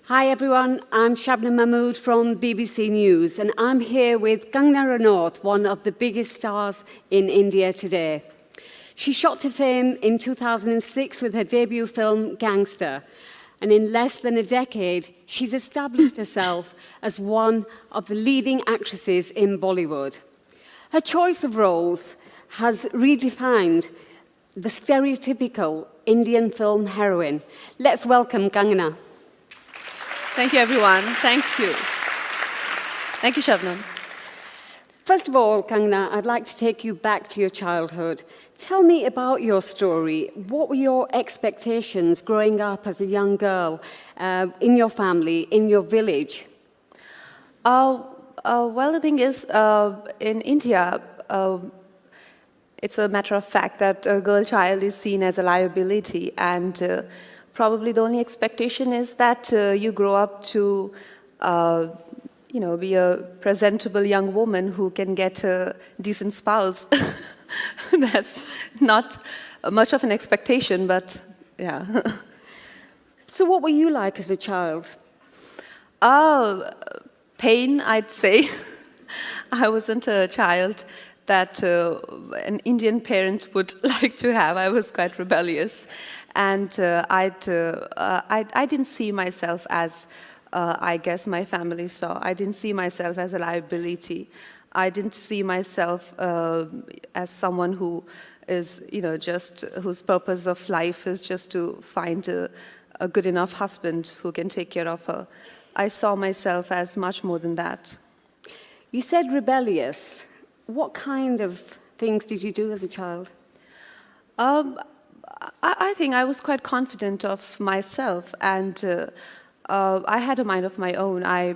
Hi everyone, I'm Shabnam Mahmood from BBC News and I'm here with Kangna Ranaut, one of the biggest stars in India today. She shot to fame in 2006 with her debut film Gangster, and in less than a decade she's established herself as one of the leading actresses in Bollywood. Her choice of roles has redefined the stereotypical Indian film heroine. Let's welcome Kangna. Thank you, everyone. Thank you. Thank you, Shabnam. First of all, Kangna, I'd like to take you back to your childhood. Tell me about your story. What were your expectations growing up as a young girl in your family, in your village? Well, the thing is, in India, it's a matter of fact that a girl child is seen as a liability, and probably the only expectation is that you grow up to, be a presentable young woman who can get a decent spouse. That's not much of an expectation, but yeah. So what were you like as a child? Pain, I'd say. I wasn't a child that an Indian parent would like to have. I was quite rebellious. And I didn't see myself as, I guess my family saw. I didn't see myself as a liability. I didn't see myself as someone who is, whose purpose of life is just to find a good enough husband who can take care of her. I saw myself as much more than that. You said rebellious. What kind of things did you do as a child? I think I was quite confident of myself, and I had a mind of my own. I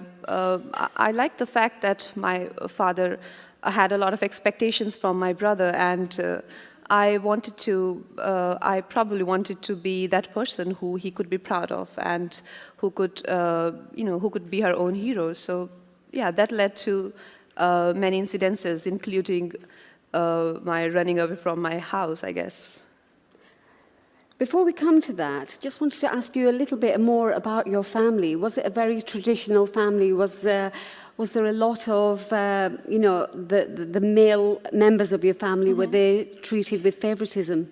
liked the fact that my father had a lot of expectations from my brother, and I probably wanted to be that person who he could be proud of and who could, who could be her own hero. So, yeah, that led to many incidences, including my running away from my house, I guess. Before we come to that, just wanted to ask you a little bit more about your family. Was it a very traditional family? Was there a lot of, the male members of your family, were they treated with favoritism?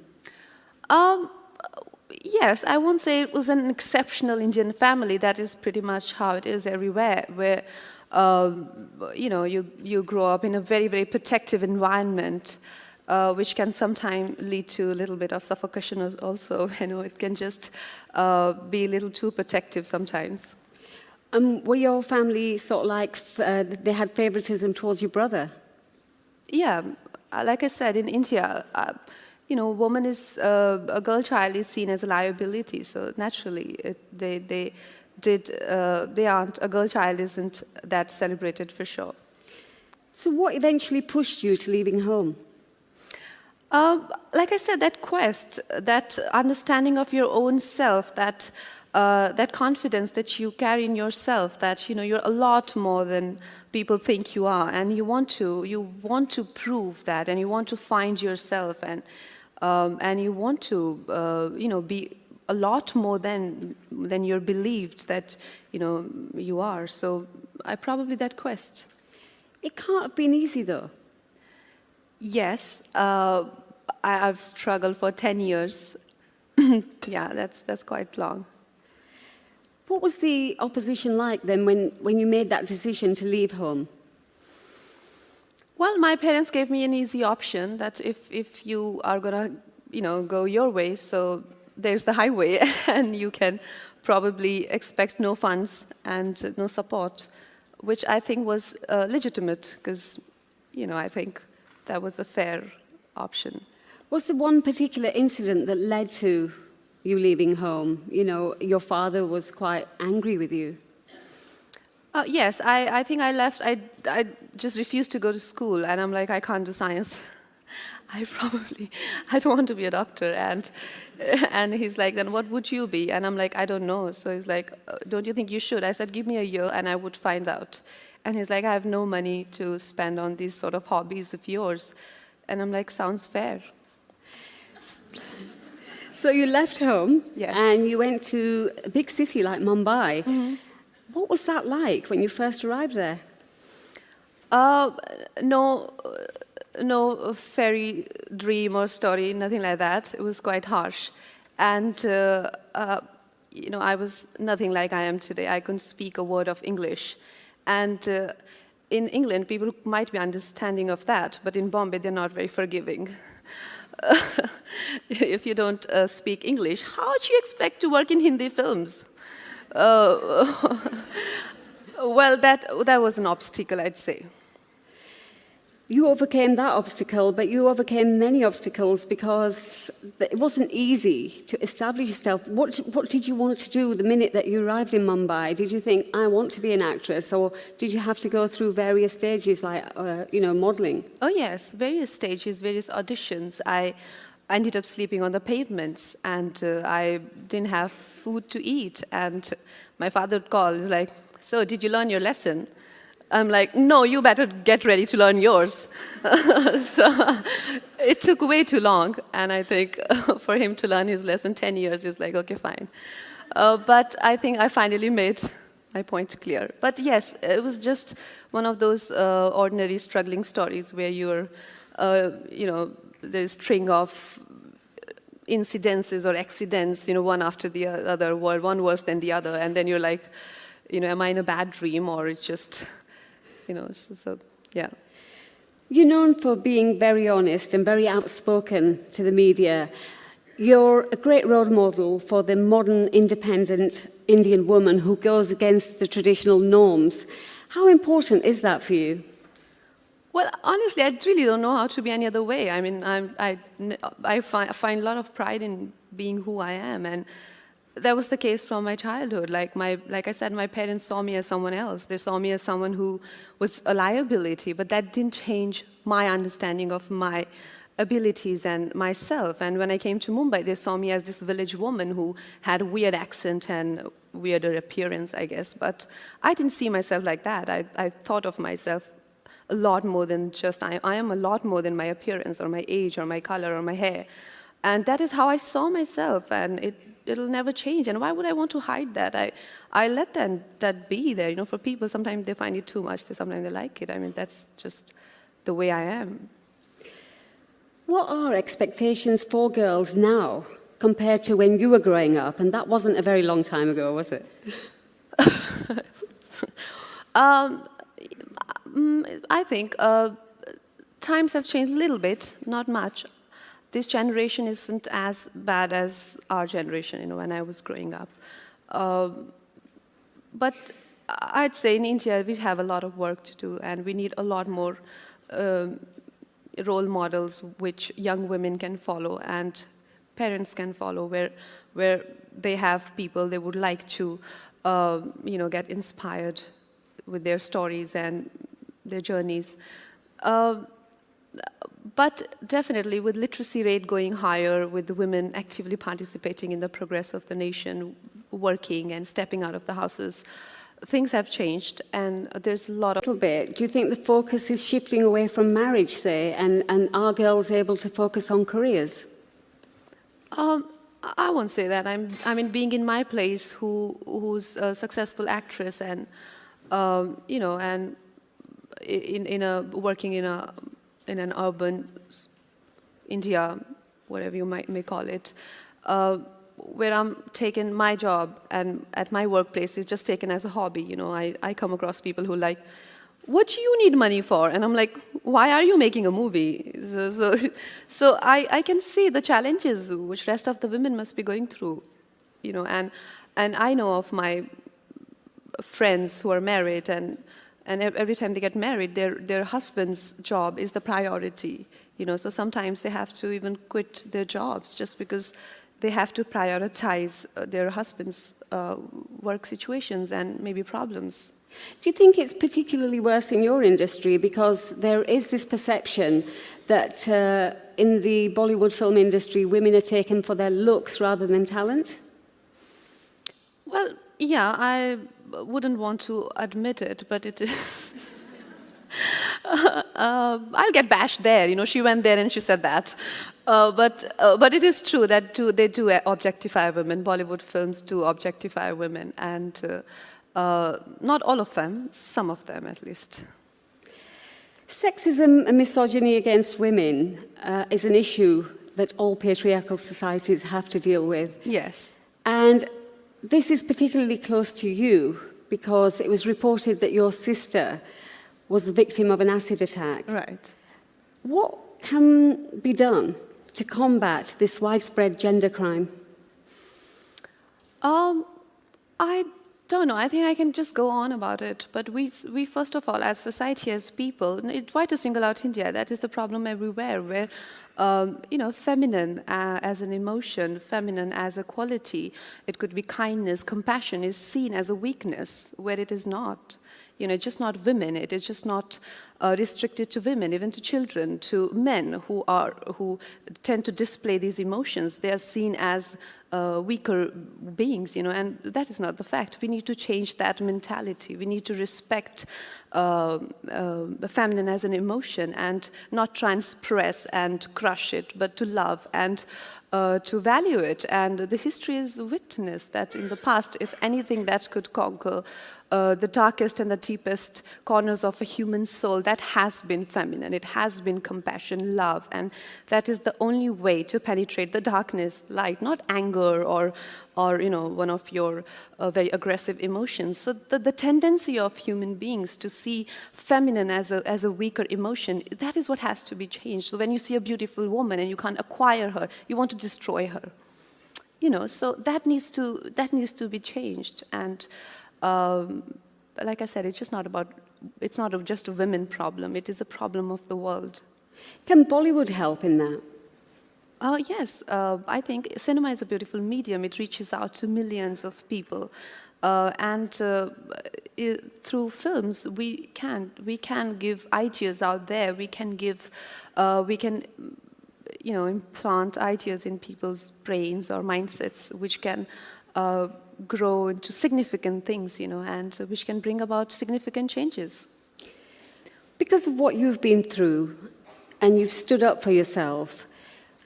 Yes, I won't say it was an exceptional Indian family. That is pretty much how it is everywhere, where, you grow up in a very, very protective environment. Which can sometimes lead to a little bit of suffocation also. It can just be a little too protective sometimes. Were your family sort of like, they had favoritism towards your brother? Yeah, like I said, in India, a girl child is seen as a liability, so naturally a girl child isn't that celebrated for sure. So what eventually pushed you to leaving home? Like I said, that quest, that understanding of your own self, that confidence that you carry in yourself, that you're a lot more than people think you are, and you want to prove that, and you want to find yourself, and you want to be a lot more than you're believed that you are. So probably that quest. It can't have been easy though. Yes, I've struggled for 10 years. Yeah, that's quite long. What was the opposition like then when you made that decision to leave home? Well, my parents gave me an easy option that if you are gonna, go your way, so there's the highway, and you can probably expect no funds and no support, which I think was legitimate because, I think that was a fair option. Was there one particular incident that led to you leaving home? Your father was quite angry with you. Yes, I think I left. I just refused to go to school, and I'm like, I can't do science. I don't want to be a doctor. And he's like, then what would you be? And I'm like, I don't know. So he's like, don't you think you should? I said, give me a year and I would find out. And he's like, I have no money to spend on these sort of hobbies of yours. And I'm like, sounds fair. So you left home, yes, and you went to a big city like Mumbai. What was that like when you first arrived there? No, no fairy dream or story, nothing like that. It was quite harsh. And, you know, I was nothing like I am today. I couldn't speak a word of English. And in England, people might be understanding of that, but in Bombay, they're not very forgiving. If you don't speak English, how do you expect to work in Hindi films? Well, that was an obstacle, I'd say. You overcame that obstacle, but you overcame many obstacles because it wasn't easy to establish yourself. What did you want to do the minute that you arrived in Mumbai? Did you think, I want to be an actress? Or did you have to go through various stages like, you know, modeling? Oh, yes, various stages, various auditions. I ended up sleeping on the pavements, and I didn't have food to eat. And my father would call, he's like, so did you learn your lesson? I'm like, no, you better get ready to learn yours. So it took way too long, and I think for him to learn his lesson, 10 years, is like, okay, fine. But I think I finally made my point clear. But yes, it was just one of those ordinary struggling stories where you're, you know, there's a string of incidences or accidents, you know, one after the other, one worse than the other, and then you're like, you know, am I in a bad dream, or it's just... You know, so, yeah. You're known for being very honest and very outspoken to the media. You're a great role model for the modern, independent Indian woman who goes against the traditional norms. How important is that for you? Well, honestly, I really don't know how to be any other way. I mean, I find a lot of pride in being who I am, and that was the case from my childhood. Like I said, my parents saw me as someone else. They saw me as someone who was a liability, but that didn't change my understanding of my abilities and myself. And when I came to Mumbai, they saw me as this village woman who had a weird accent and weirder appearance, I guess. But I didn't see myself like that. I thought of myself a lot more than just, I am a lot more than my appearance or my age or my color or my hair. And that is how I saw myself, and it'll never change. And why would I want to hide that? I let that be there. You know, for people, sometimes they find it too much, sometimes they like it. I mean, that's just the way I am. What are expectations for girls now compared to when you were growing up? And that wasn't a very long time ago, was it? I think times have changed a little bit, not much. This generation isn't as bad as our generation, you know, when I was growing up. But I'd say in India, we have a lot of work to do, and we need a lot more role models which young women can follow and parents can follow, where they have people they would like to, you know, get inspired with their stories and their journeys. But definitely, with literacy rate going higher, with the women actively participating in the progress of the nation, working and stepping out of the houses, things have changed, and there's a lot of... A little bit. Do you think the focus is shifting away from marriage, say, and are girls able to focus on careers? I won't say that. I mean, being in my place, who's a successful actress, and you know, and working in an urban India, whatever you may call it, where I'm taking my job and at my workplace is just taken as a hobby. You know, I come across people who like, what do you need money for? And I'm like, why are you making a movie? So I can see the challenges which rest of the women must be going through, you know, and I know of my friends who are married, and every time they get married, their husband's job is the priority, you know. So sometimes they have to even quit their jobs just because they have to prioritize their husband's work situations and maybe problems. Do you think it's particularly worse in your industry because there is this perception that in the Bollywood film industry, women are taken for their looks rather than talent? Well, yeah, I wouldn't want to admit it, but it is... I'll get bashed there. You know, she went there and she said that. But it is true that they do objectify women. Bollywood films do objectify women, and Not all of them, some of them at least. Sexism and misogyny against women is an issue that all patriarchal societies have to deal with. Yes. And this is particularly close to you because it was reported that your sister was the victim of an acid attack. Right. What can be done to combat this widespread gender crime? I don't know. I think I can just go on about it. But we first of all, as society, as people, try to single out India. That is the problem everywhere, where feminine as an emotion, feminine as a quality, it could be kindness, compassion, is seen as a weakness, where it is not. It's just not women. It is just not restricted to women, even to children, to men who tend to display these emotions. They are seen as weaker beings, and that is not the fact. We need to change that mentality. We need to respect the feminine as an emotion and not try and suppress and crush it, but to love and to value it. And the history is witness that in the past, if anything that could conquer the darkest and the deepest corners of a human soul, that has been feminine. It has been compassion, love, and that is the only way to penetrate the darkness, light, not anger or one of your very aggressive emotions. So the tendency of human beings to see feminine as a weaker emotion, that is what has to be changed. So when you see a beautiful woman and you can't acquire her, you want to destroy her. So that needs to be changed. And like I said, it's not just a women problem, it is a problem of the world. Can Bollywood help in that? Yes, I think cinema is a beautiful medium. It reaches out to millions of people. Through films, we can give ideas out there. We can implant ideas in people's brains or mindsets, which can grow into significant things, and which can bring about significant changes. Because of what you've been through, and you've stood up for yourself,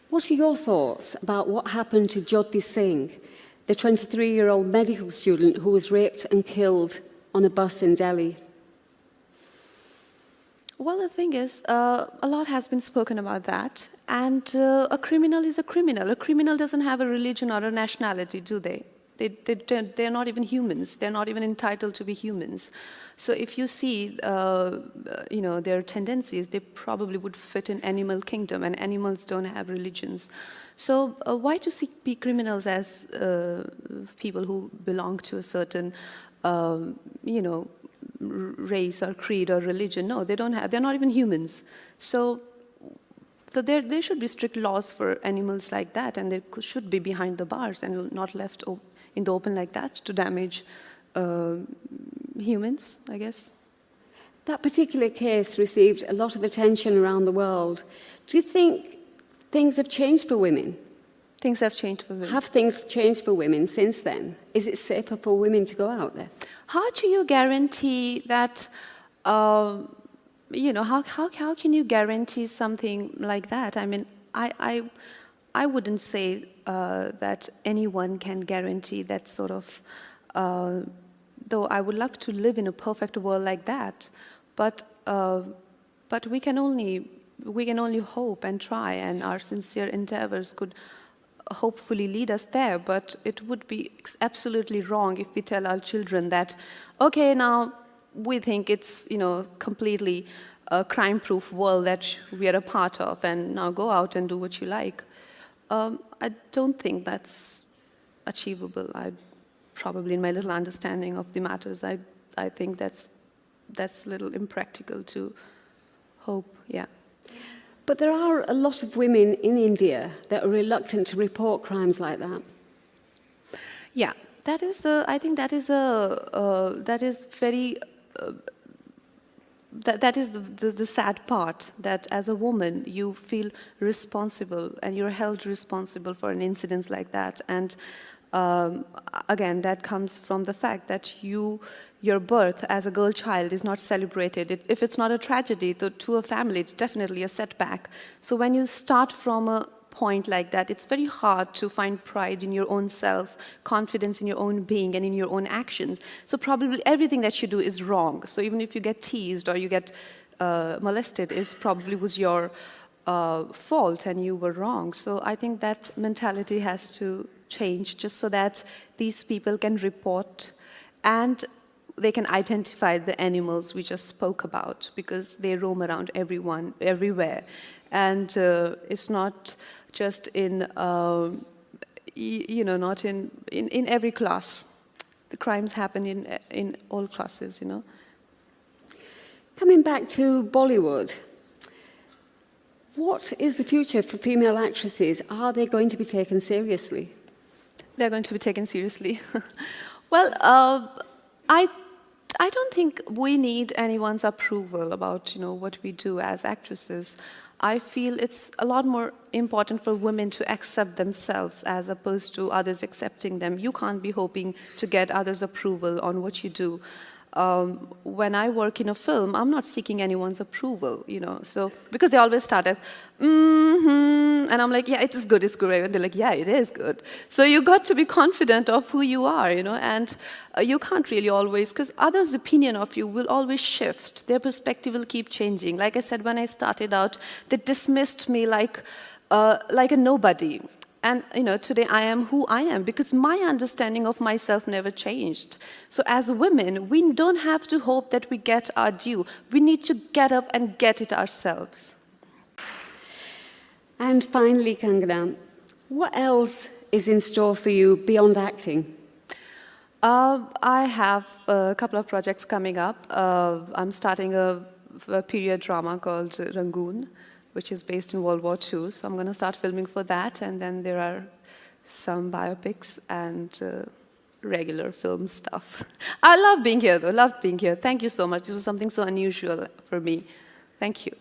what are your thoughts about what happened to Jyoti Singh, the 23-year-old medical student who was raped and killed on a bus in Delhi? Well, the thing is, a lot has been spoken about that, and a criminal is a criminal. A criminal doesn't have a religion or a nationality, do they? They're not even humans. They're not even entitled to be humans. So if you see, their tendencies, they probably would fit in animal kingdom, and animals don't have religions. So why to be criminals as people who belong to a certain, race or creed or religion? No, they don't have. They're not even humans. So there should be strict laws for animals like that, and they should be behind the bars and not left in the open like that to damage humans, I guess. That particular case received a lot of attention around the world. Do you think things have changed for women? Things have changed for women. Have things changed for women since then? Is it safer for women to go out there? How do you guarantee that, how can you guarantee something like that? I mean, I wouldn't say that anyone can guarantee that sort of, though I would love to live in a perfect world like that, but we can only hope and try, and our sincere endeavors could hopefully lead us there. But it would be absolutely wrong if we tell our children that, okay, now we think it's completely a crime-proof world that we are a part of, and now go out and do what you like. I don't think that's achievable. Probably in my little understanding of the matters, I think that's a little impractical to hope, yeah. But there are a lot of women in India that are reluctant to report crimes like that. Yeah, I think that is the sad part, that as a woman you feel responsible and you're held responsible for an incident like that. And again, that comes from the fact that your birth as a girl child is not celebrated. If it's not a tragedy to a family, it's definitely a setback. So when you start from a point like that, it's very hard to find pride in your own self, confidence in your own being and in your own actions. So probably everything that you do is wrong. So even if you get teased or you get molested, probably was your fault and you were wrong. So I think that mentality has to change just so that these people can report and they can identify the animals we just spoke about, because they roam around everywhere. And it's not just in, not in every class. The crimes happen in all classes, Coming back to Bollywood, what is the future for female actresses? Are they going to be taken seriously? They're going to be taken seriously. Well, I don't think we need anyone's approval about, what we do as actresses. I feel it's a lot more important for women to accept themselves as opposed to others accepting them. You can't be hoping to get others' approval on what you do. When I work in a film, I'm not seeking anyone's approval, so because they always start as, and I'm like, yeah, it is good, it's good, and they're like, yeah, it is good. So you got to be confident of who you are, and you can't really always, because others' opinion of you will always shift. Their perspective will keep changing. Like I said, when I started out, they dismissed me like a nobody. And today I am who I am because my understanding of myself never changed. So as women, we don't have to hope that we get our due. We need to get up and get it ourselves. And finally, Kangana, what else is in store for you beyond acting? I have a couple of projects coming up. I'm starting a period drama called Rangoon, which is based in World War II. So I'm going to start filming for that. And then there are some biopics and regular film stuff. I love being here, though. Love being here. Thank you so much. This was something so unusual for me. Thank you.